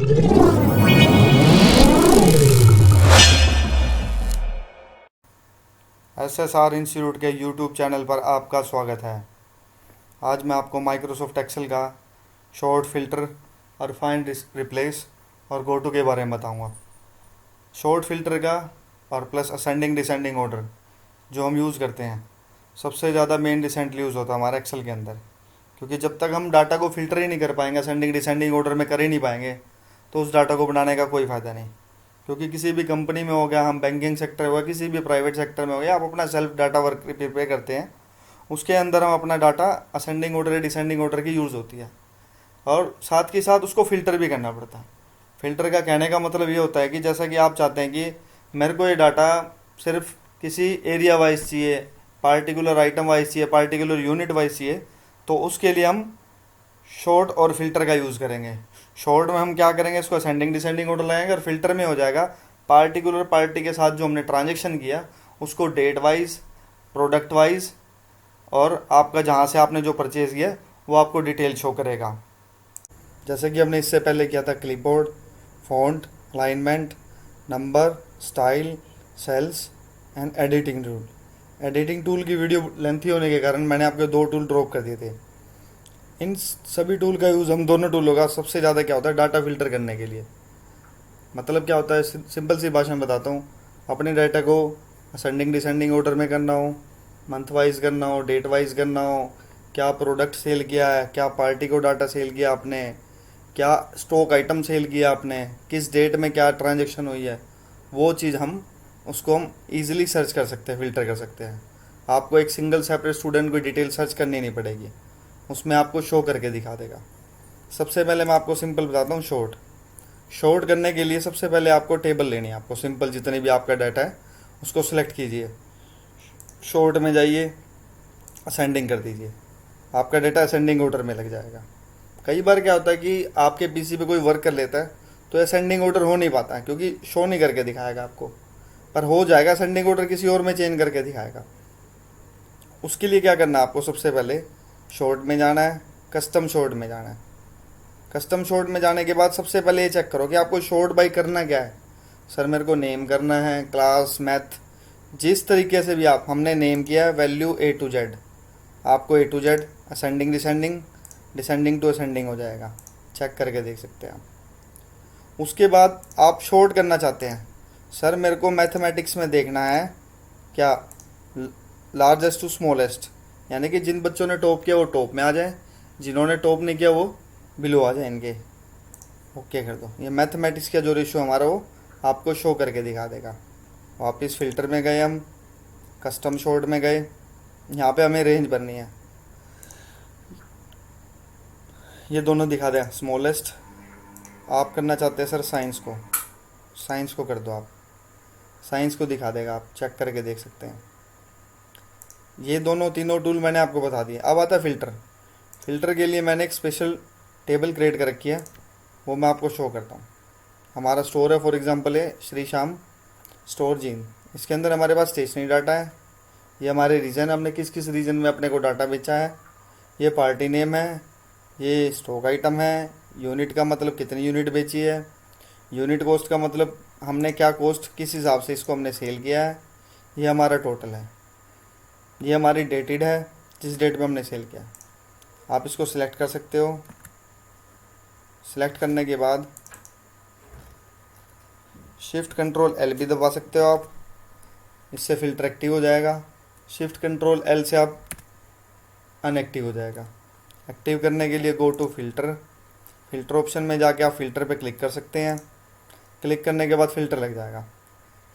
SSR institute के YouTube channel पर आपका स्वागत है। आज मैं आपको माइक्रोसॉफ्ट एक्सेल का शॉर्ट फिल्टर और फाइंड रिप्लेस और गो टू के बारे में बताऊंगा। शॉर्ट फिल्टर का और प्लस असेंडिंग डिसेंडिंग ऑर्डर जो हम यूज़ करते हैं, सबसे ज़्यादा मेन रिसेंटली यूज़ होता है हमारा एक्सेल के अंदर, क्योंकि जब तक हम डाटा को फिल्टर ही नहीं कर पाएंगे, असेंडिंग डिसेंडिंग ऑर्डर में कर ही नहीं पाएंगे, तो उस डाटा को बनाने का कोई फ़ायदा नहीं। क्योंकि किसी भी कंपनी में हो गया, हम बैंकिंग सेक्टर हो गया, किसी भी प्राइवेट सेक्टर में हो गया, आप अपना सेल्फ डाटा वर्क प्रिपेयर करते हैं, उसके अंदर हम अपना डाटा असेंडिंग ऑर्डर या डिसेंडिंग ऑर्डर की यूज़ होती है, और साथ के साथ उसको फ़िल्टर भी करना पड़ता है। फ़िल्टर का कहने का मतलब ये होता है कि जैसा कि आप चाहते हैं कि मेरे को ये डाटा सिर्फ किसी एरिया वाइज चाहिए, पार्टिकुलर आइटम वाइज चाहिए, पार्टिकुलर यूनिट वाइज चाहिए, तो उसके लिए हम शॉर्ट और फिल्टर का यूज़ करेंगे। शॉर्ट में हम क्या करेंगे, इसको असेंडिंग डिसेंडिंग ऑर्डर लगाएंगे, और फिल्टर में हो जाएगा पार्टिकुलर पार्टी के साथ जो हमने ट्रांजेक्शन किया उसको डेट वाइज, प्रोडक्ट वाइज, और आपका जहाँ से आपने जो परचेज़ किया वो आपको डिटेल शो करेगा। जैसे कि हमने इससे पहले किया था clipboard, font, alignment, number, style, cells and editing tool. Editing tool की वीडियो लेंथी होने के कारण मैंने आपके 2 टूल ड्रॉप कर दिए थे। इन सभी टूल का यूज़ हम दोनों टूलों का सबसे ज़्यादा क्या होता है, डाटा फिल्टर करने के लिए। मतलब क्या होता है, सिंपल सी भाषा में बताता हूँ। अपने डाटा को असेंडिंग डिसेंडिंग ऑर्डर में करना हो, मंथ वाइज करना हो, डेट वाइज करना हो, क्या प्रोडक्ट सेल किया है, क्या पार्टी को डाटा सेल किया आपने, क्या स्टॉक आइटम सेल किया आपने, किस डेट में क्या ट्रांजेक्शन हुई है, वो चीज़ हम ईज़िली सर्च कर सकते हैं, फ़िल्टर कर सकते हैं। आपको एक सिंगल सेपरेट स्टूडेंट को डिटेल सर्च करनी नहीं पड़ेगी, उसमें आपको शो करके दिखा देगा। सबसे पहले मैं आपको सिंपल बताता हूँ। शॉर्ट करने के लिए सबसे पहले आपको टेबल लेनी है। आपको सिंपल जितने भी आपका डाटा है उसको सिलेक्ट कीजिए, शॉर्ट में जाइए, असेंडिंग कर दीजिए, आपका डाटा असेंडिंग ऑर्डर में लग जाएगा। कई बार क्या होता है कि आपके पीसी पे कोई वर्क कर लेता है तो असेंडिंग ऑर्डर हो नहीं पाता है, क्योंकि शो नहीं करके दिखाएगा आपको, पर हो जाएगा असेंडिंग ऑर्डर किसी और में चेंज करके दिखाएगा। उसके लिए क्या करना है, आपको सबसे पहले शॉर्ट में जाना है, कस्टम शॉर्ट में जाना है। कस्टम शॉर्ट में जाने के बाद सबसे पहले ये चेक करो कि आपको शॉर्ट बाई करना क्या है। सर मेरे को नेम करना है, क्लास, मैथ, जिस तरीके से भी आप हमने नेम किया है, वैल्यू A to Z, आपको A to Z ascending descending, descending to ascending हो जाएगा। चेक करके देख सकते हैं आप। उसके बाद आप शॉर्ट करना चाहते हैं, सर मेरे को मैथमेटिक्स में देखना है क्या, लार्जेस्ट टू स्मॉलेस्ट, यानी कि जिन बच्चों ने टॉप किया वो टॉप में आ जाए, जिन्होंने टॉप नहीं किया वो बिलो आ जाए इनके। ओके कर दो। ये मैथमेटिक्स का जो रेशियो हमारा वो आपको शो करके दिखा देगा। वापस फ़िल्टर में गए, हम कस्टम शॉर्ट में गए, यहाँ पे हमें रेंज भरनी है। ये दोनों दिखा दें, स्मॉलेस्ट। आप करना चाहते हैं सर साइंस को, साइंस को कर दो आप, साइंस को दिखा देगा, आप चेक करके देख सकते हैं। ये दोनों तीनों टूल मैंने आपको बता दिए। अब आता है फ़िल्टर। फ़िल्टर के लिए मैंने एक स्पेशल टेबल क्रिएट कर रखी है, वो मैं आपको शो करता हूँ। हमारा स्टोर है, फॉर एग्जांपल है श्री श्याम स्टोर जीन। इसके अंदर हमारे पास स्टेशनरी डाटा है, ये हमारे रीजन, हमने किस किस रीजन में अपने को डाटा बेचा है, ये पार्टी नेम है, ये स्टॉक आइटम है, यूनिट का मतलब कितनी यूनिट बेची है, यूनिट कॉस्ट का मतलब हमने क्या कॉस्ट किस हिसाब से इसको हमने सेल किया है, ये हमारा टोटल है, ये हमारी डेटेड है जिस डेट में हमने सेल किया। आप इसको सिलेक्ट कर सकते हो। सिलेक्ट करने के बाद शिफ्ट कंट्रोल L भी दबा सकते हो आप, इससे फ़िल्टर एक्टिव हो जाएगा। शिफ्ट कंट्रोल L से आप अनएक्टिव हो जाएगा। एक्टिव करने के लिए go to filter, filter option में जाके आप फ़िल्टर पे क्लिक कर सकते हैं। क्लिक करने के बाद फ़िल्टर लग जाएगा।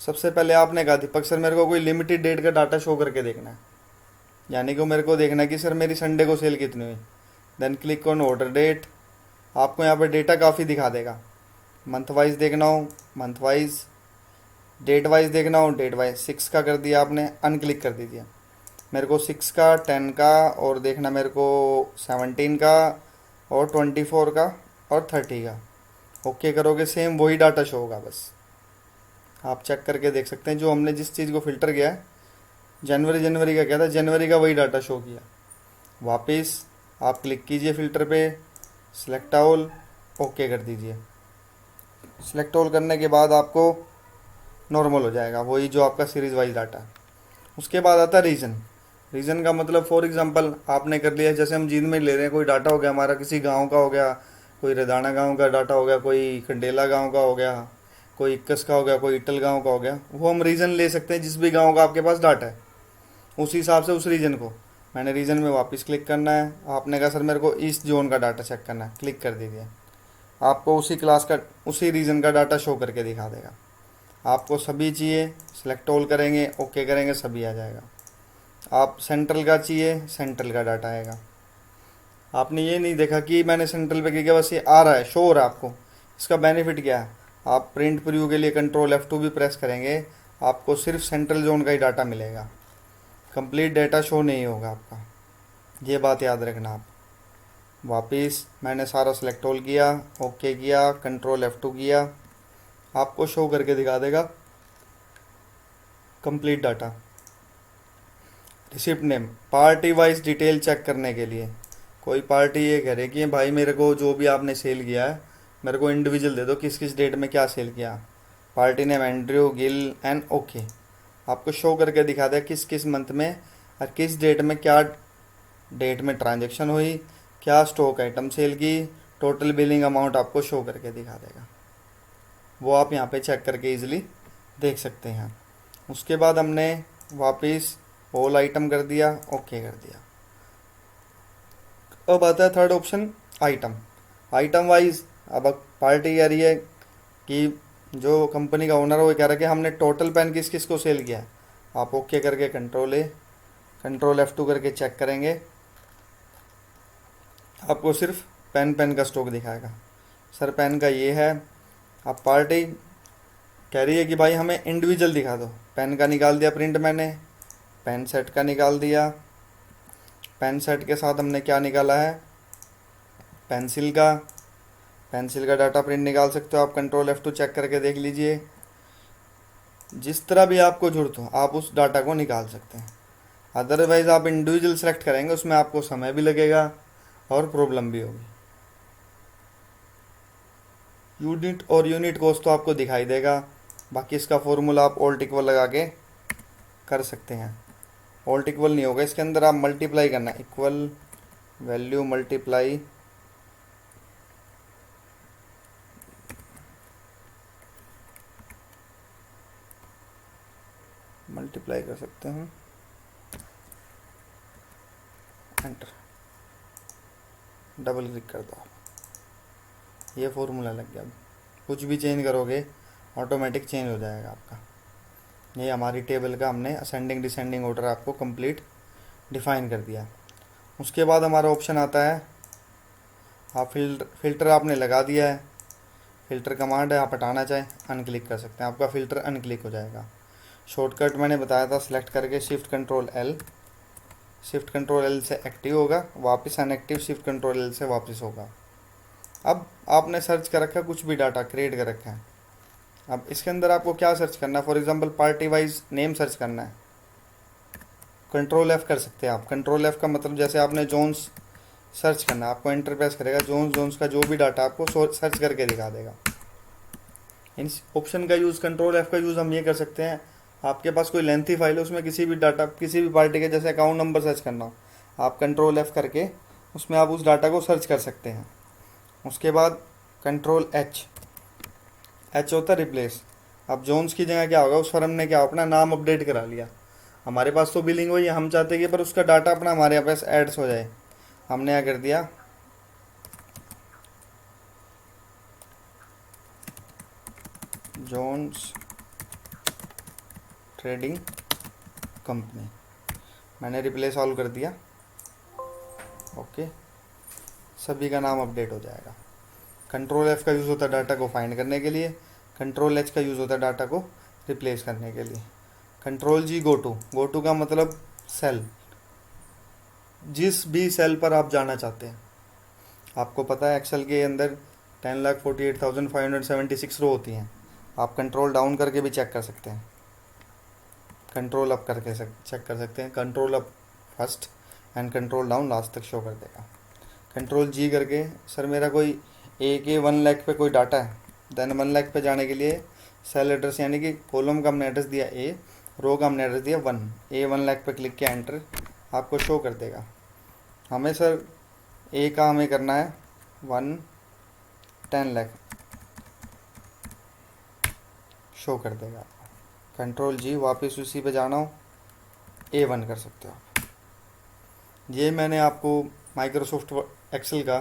सबसे पहले आपने कहा दीपक सर मेरे को कोई लिमिटेड डेट का डाटा शो करके देखना है, यानी कि मेरे को देखना है कि सर मेरी संडे को सेल कितनी हुई। Then click on order date. आपको यहाँ पर डेटा काफ़ी दिखा देगा। मंथ वाइज देखना हो मंथ वाइज, डेट वाइज देखना हो डेट वाइज। 6 का कर दिया आपने, अनक्लिक कर दीजिए। मेरे को 6 का, 10 का, और देखना मेरे को 17 का, और 24 का, और 30 का। ओके करोगे, सेम वही डाटा शो होगा। बस आप चेक करके देख सकते हैं, जो हमने जिस चीज़ को फ़िल्टर किया है, जनवरी का क्या था, जनवरी का वही डाटा शो किया। वापस आप क्लिक कीजिए फ़िल्टर पे, सिलेक्ट ऑल, ओके कर दीजिए। सिलेक्ट ऑल करने के बाद आपको नॉर्मल हो जाएगा, वही जो आपका सीरीज वाइज डाटा है। उसके बाद आता है रीजन। रीजन का मतलब फॉर एग्जांपल आपने कर लिया, जैसे हम जींद में ले रहे हैं, कोई डाटा हो गया हमारा किसी गांव का हो गया, कोई रेदाना गांव का डाटा हो गया, कोई कंडेला गांव का हो गया, कोई इक्कस का हो गया, कोई इटल गांव का हो गया, वो हम रीजन ले सकते हैं जिस भी गांव का आपके पास डाटा है, उस हिसाब से उस रीजन को। मैंने रीजन में वापस क्लिक करना है, आपने कहा सर मेरे को ईस्ट जोन का डाटा चेक करना है, क्लिक कर दीजिए, आपको उसी क्लास का उसी रीजन का डाटा शो करके दिखा देगा। आपको सभी चाहिए, सिलेक्ट ऑल करेंगे, ओके करेंगे, सभी आ जाएगा। आप सेंट्रल का चाहिए, सेंट्रल का डाटा आएगा। आपने ये नहीं देखा कि मैंने सेंट्रल पे किया, बस ये आ रहा है, शो हो रहा है आपको। इसका बेनिफिट क्या है, आप प्रिंट प्रीव्यू के लिए कंट्रोल F2 भी प्रेस करेंगे, आपको सिर्फ सेंट्रल जोन का ही डाटा मिलेगा, कंप्लीट डाटा शो नहीं होगा आपका, ये बात याद रखना आप। वापिस मैंने सारा सिलेक्ट ऑल किया, ओके किया, कंट्रोल F2 किया, आपको शो करके दिखा देगा complete data. Receipt name, party wise detail check करने के लिए, कोई पार्टी ये कह रही कि भाई मेरे को जो भी आपने सेल किया है मेरे को इंडिविजुअल दे दो, किस किस डेट में क्या सेल किया। Party name Andrew Gill and okay, आपको शो करके दिखा देगा किस किस मंथ में और किस डेट में क्या डेट में ट्रांजेक्शन हुई, क्या स्टॉक आइटम सेल की, टोटल बिलिंग अमाउंट आपको शो करके दिखा देगा। वो आप यहाँ पे चेक करके इजीली देख सकते हैं। उसके बाद हमने वापस ऑल आइटम कर दिया, ओके कर दिया। अब आता है third option, item. Item wise अब पार्टी कह रही है कि जो कंपनी का ओनर है वो कह रहा है कि हमने टोटल पेन किस किस को सेल किया है, आप ओके करके कंट्रोल F2 करके चेक करेंगे, आपको सिर्फ पेन का स्टॉक दिखाएगा। सर पेन का ये है, अब पार्टी कह रही है कि भाई हमें इंडिविजुअल दिखा दो, पेन का निकाल दिया प्रिंट, मैंने पेन सेट का निकाल दिया। पेन सेट के साथ हमने क्या निकाला है, पेंसिल का डाटा प्रिंट निकाल सकते हो आप, कंट्रोल F2 चेक करके देख लीजिए। जिस तरह भी आपको जरूरत हो आप उस डाटा को निकाल सकते हैं। अदरवाइज़ आप इंडिविजुअल सेलेक्ट करेंगे उसमें आपको समय भी लगेगा और प्रॉब्लम भी होगी। यूनिट कॉस्ट तो आपको दिखाई देगा, बाकी इसका फॉर्मूला आप ऑल्ट इक्वल लगा के कर सकते हैं। ऑल्ट इक्वल नहीं होगा, इसके अंदर आप मल्टीप्लाई करना, इक्वल वैल्यू मल्टीप्लाई कर सकते हैं, एंटर, डबल क्लिक कर दो, ये फॉर्मूला लग गया। अब कुछ भी चेंज करोगे ऑटोमेटिक चेंज हो जाएगा आपका। ये हमारी टेबल का हमने असेंडिंग डिसेंडिंग ऑर्डर आपको कंप्लीट डिफाइन कर दिया। उसके बाद हमारा ऑप्शन आता है, आप फिल्टर आपने लगा दिया है, फ़िल्टर कमांड है, आप हटाना चाहें अनक्लिक कर सकते हैं, आपका फ़िल्टर अनक्लिक हो जाएगा। शॉर्टकट मैंने बताया था, सिलेक्ट करके शिफ्ट कंट्रोल एल से एक्टिव होगा, वापस अनएक्टिव शिफ्ट कंट्रोल एल से वापस होगा। अब आपने सर्च कर रखा है, कुछ भी डाटा क्रिएट कर रखा है, अब इसके अंदर आपको क्या सर्च करना है, for example party wise name search करना है, कंट्रोल F कर सकते हैं आप। कंट्रोल F का मतलब जैसे आपने जोन्स सर्च करना है, आपको एंटर प्रेस करेगा, जोन्स का जो भी डाटा आपको सर्च करके दिखा देगा। इन ऑप्शन का यूज़, कंट्रोल F का यूज़ हम ये कर सकते हैं, आपके पास कोई लेंथी फाइल है उसमें किसी भी डाटा, किसी भी पार्टी के जैसे अकाउंट नंबर सर्च करना हो, आप कंट्रोल F करके उसमें आप उस डाटा को सर्च कर सकते हैं। उसके बाद कंट्रोल H होता है रिप्लेस। अब जोन्स की जगह क्या होगा, उस फर्म ने क्या अपना नाम अपडेट करा लिया, हमारे पास तो बिलिंग हुई है, हम चाहते हैं कि पर उसका डाटा अपना हमारे यहाँ पास एड्स हो जाए, हमने क्या कर दिया, जोन्स ट्रेडिंग कंपनी, मैंने रिप्लेस ऑल कर दिया, ओके, सभी का नाम अपडेट हो जाएगा। कंट्रोल F का यूज़ होता है डाटा को फाइंड करने के लिए, कंट्रोल H का यूज़ होता है डाटा को रिप्लेस करने के लिए। कंट्रोल G गो टू का मतलब सेल, जिस भी सेल पर आप जाना चाहते हैं। आपको पता है एक्सेल के अंदर 10,48,576 रो होती हैं, आप कंट्रोल डाउन करके भी चेक कर सकते हैं, कंट्रोल अप करके चेक कर सकते हैं, control up first and control down last तक शो कर देगा। कंट्रोल G करके, सर मेरा कोई 1 1 लाख पे कोई डाटा है देन 1 लाख पे जाने के लिए सेल एड्रेस यानी कि कॉलम का हमने एड्रेस दिया ए, रो का हमने एड्रेस दिया 1 पे क्लिक किया, एंटर, आपको शो कर देगा। हमें सर ए का हमें करना है 10 लाख, शो कर देगा। Ctrl+G, वापस उसी पे जाना हो A1 कर सकते हो आप। ये मैंने आपको माइक्रोसॉफ्ट एक्सेल का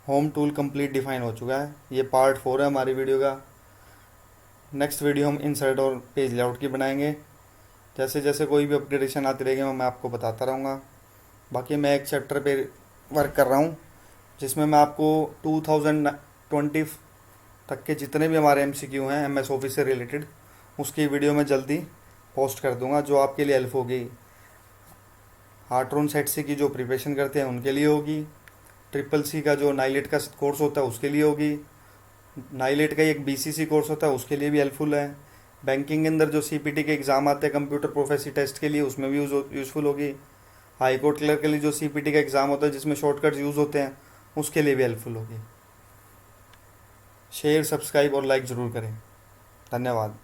होम टूल कंप्लीट डिफाइन हो चुका है। ये पार्ट 4 है हमारी वीडियो का। नेक्स्ट वीडियो हम इंसर्ट और पेज लेआउट की बनाएंगे। जैसे जैसे कोई भी अपग्रेडेशन आती रहेगी मैं आपको बताता रहूँगा। बाकी मैं एक चैप्टर पे वर्क कर रहा हूँ जिसमें मैं आपको 2020 तक के जितने भी हमारे MCQ हैं MS ऑफिस से रिलेटेड, उसकी वीडियो मैं जल्दी पोस्ट कर दूंगा, जो आपके लिए हेल्प होगी। हार्ट्रॉन सेट सी की जो प्रिपरेशन करते हैं उनके लिए होगी, CCC का जो नाइलेट का कोर्स होता है उसके लिए होगी, नाइलेट का एक BCC कोर्स होता है उसके लिए भी हेल्पफुल है, बैंकिंग के अंदर जो CPT के एग्ज़ाम आते हैं कंप्यूटर प्रोफेसी टेस्ट के लिए उसमें भी यूज़फुल होगी, हाई कोर्ट क्लर्क के लिए जो CPT का एग्ज़ाम होता है जिसमें शॉर्टकट्स यूज़ होते हैं उसके लिए भी हेल्पफुल होगी। शेयर, सब्सक्राइब और लाइक ज़रूर करें। धन्यवाद।